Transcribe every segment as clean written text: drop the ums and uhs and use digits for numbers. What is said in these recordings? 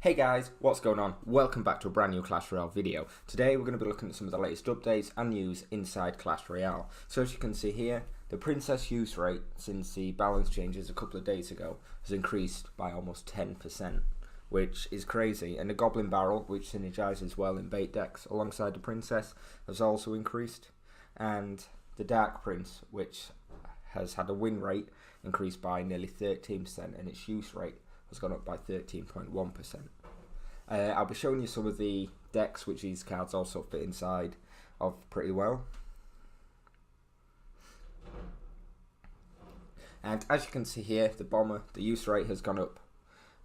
Hey guys, what's going on? Welcome back to a brand new Clash Royale video. Today we're going to be looking at some of the latest updates and news inside Clash Royale. So as you can see here, the princess use rate since the balance changes a couple of days ago has increased by almost 10%, which is crazy. And the goblin barrel, which synergizes well in bait decks alongside the princess, has also increased. And the dark prince, which has had a win rate increased by nearly 13%, and its use rate has gone up by 13.1%. I'll be showing you some of the decks which these cards also fit inside of pretty well. And as you can see here, the bomber, the use rate has gone up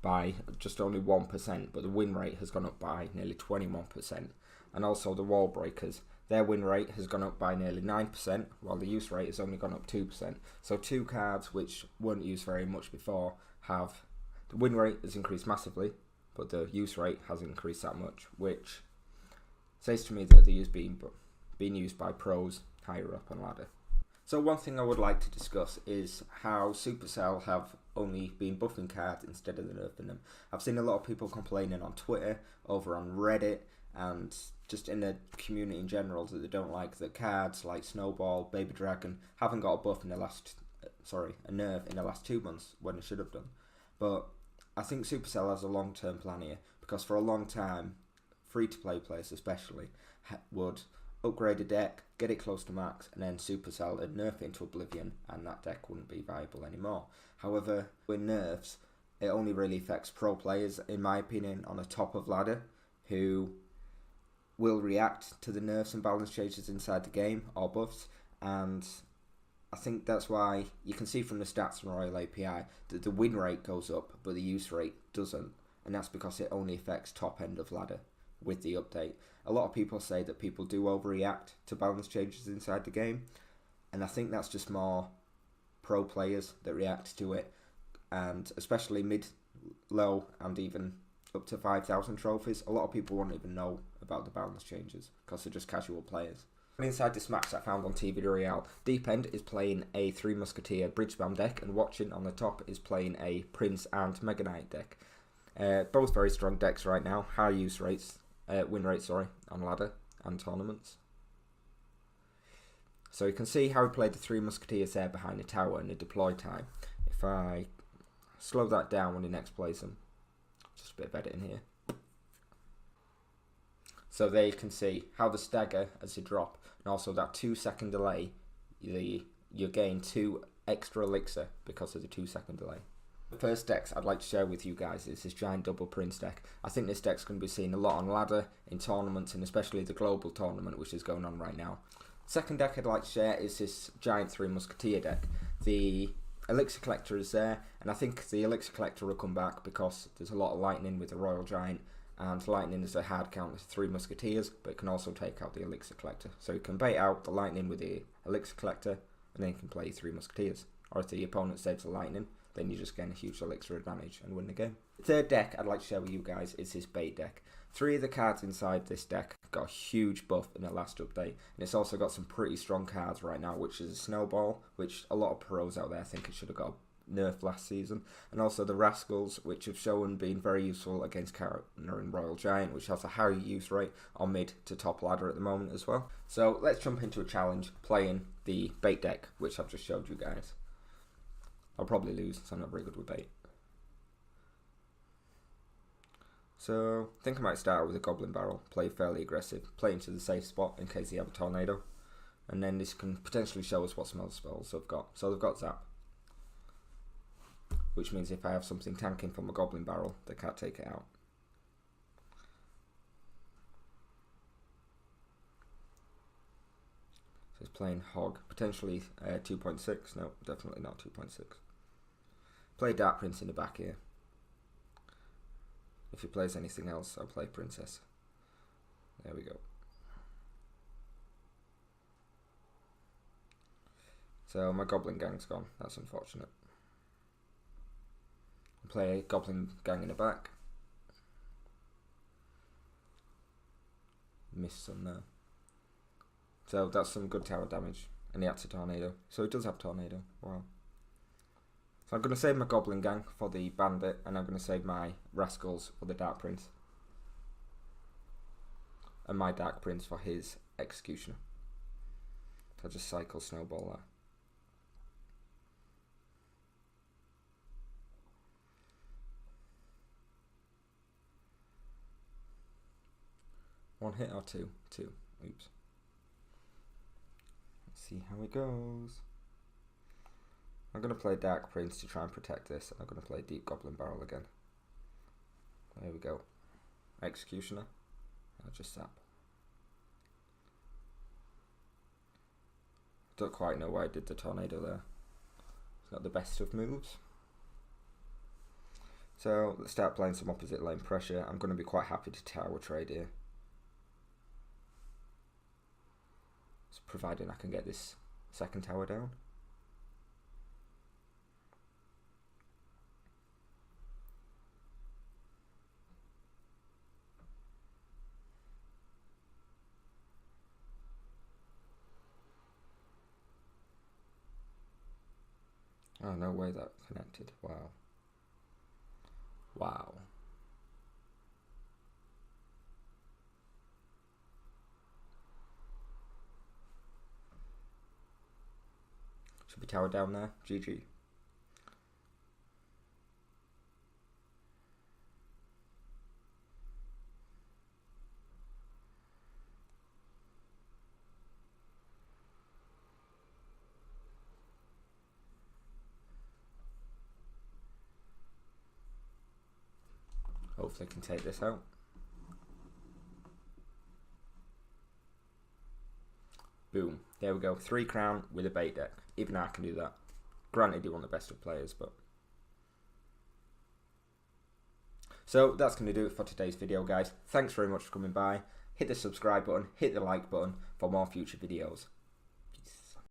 by just only 1%, but the win rate has gone up by nearly 21%. And also the wall breakers, their win rate has gone up by nearly 9%, while the use rate has only gone up 2%. So two cards which weren't used very much before have the win rate has increased massively, but the use rate hasn't increased that much, which says to me that they're being used by pros higher up on ladder. So one thing I would like to discuss is how Supercell have only been buffing cards instead of nerfing them. I've seen a lot of people complaining on Twitter, over on Reddit, and just in the community in general that they don't like that cards like Snowball, Baby Dragon haven't got a buff in the last, a nerf in the last 2 months when it should have done. But I think Supercell has a long-term plan here, because for a long time, free-to-play players especially would upgrade a deck, get it close to max, and then Supercell would nerf it into oblivion, and that deck wouldn't be viable anymore. However, with nerfs, it only really affects pro players, in my opinion, on the top of ladder, who will react to the nerfs and balance changes inside the game, or buffs, and I think that's why you can see from the stats on Royal API that the win rate goes up, but the use rate doesn't, and that's because it only affects top end of ladder with the update. A lot of people say that people do overreact to balance changes inside the game, and I think that's just more pro players that react to it, and especially mid, low, and even up to 5,000 trophies. A lot of people won't even know about the balance changes because they're just casual players. Inside this match that I found on TV Royale, Deep End is playing a Three Musketeer Bridge Spam deck, and Watching on the top is playing a Prince and Mega Knight deck. Both very strong decks right now, high use rates, win rates, on ladder and tournaments. So you can see how he played the Three Musketeers there behind the tower and the deploy time. If I slow that down when he next plays them, just a bit of editing here. So there you can see how the stagger as you drop, and also that 2-second delay, you gain 2 extra elixir because of the 2-second delay. The first decks I'd like to share with you guys is this giant double prince deck. I think this deck's going to be seen a lot on ladder, in tournaments, and especially the global tournament which is going on right now. Second deck I'd like to share is this giant Three Musketeer deck. The elixir collector is there, and I think the elixir collector will come back because there's a lot of lightning with the royal giant, and lightning is a hard count with Three Musketeers, but it can also take out the elixir collector. So you can bait out the lightning with the elixir collector, and then you can play Three Musketeers. Or if the opponent saves the lightning, then you just gain a huge elixir advantage and win the game. The third deck I'd like to share with you guys is this bait deck. 3 of the cards inside this deck got a huge buff in the last update, and it's also got some pretty strong cards right now, which is a Snowball, which a lot of pros out there think it should have got nerf last season, and also the Rascals, which have shown being very useful against Carrot and Royal Giant, which has a high use rate on mid to top ladder at the moment as well. So let's jump into a challenge playing the bait deck, which I've just showed you guys. I'll probably lose, so I'm not very good with bait. So I think I might start with a goblin barrel, play fairly aggressive, play into the safe spot in case they have a tornado, and then this can potentially show us what some other spells they've got. So they've got Zap, which means if I have something tanking from a goblin barrel, they can't take it out. So he's playing Hog, potentially 2.6, no, definitely not 2.6. Play Dark Prince in the back here. If he plays anything else, I'll play Princess. There we go. So my Goblin Gang's gone, that's unfortunate. Play a Goblin Gang in the back. Missed some there. So that's some good tower damage. And he had to Tornado. So he does have Tornado. Wow. So I'm going to save my Goblin Gang for the Bandit, and I'm going to save my Rascals for the Dark Prince. And my Dark Prince for his Executioner. So I'll just cycle Snowball there. One hit or two? Two. Oops. Let's see how it goes. I'm going to play Dark Prince to try and protect this. And I'm going to play Deep Goblin Barrel again. There we go. Executioner. I'll just zap. Don't quite know why I did the Tornado there. It's not the best of moves. So let's start playing some opposite lane pressure. I'm going to be quite happy to tower trade here. So providing I can get this second tower down. Oh, no way that connected. Wow. Wow. Should be tower down there. GG. Hopefully I can take this out. Boom. There we go. 3 crown with a bait deck. Even I can do that. Granted, you're one of the best of players, but... So, that's going to do it for today's video, guys. Thanks very much for coming by. Hit the subscribe button, hit the like button for more future videos.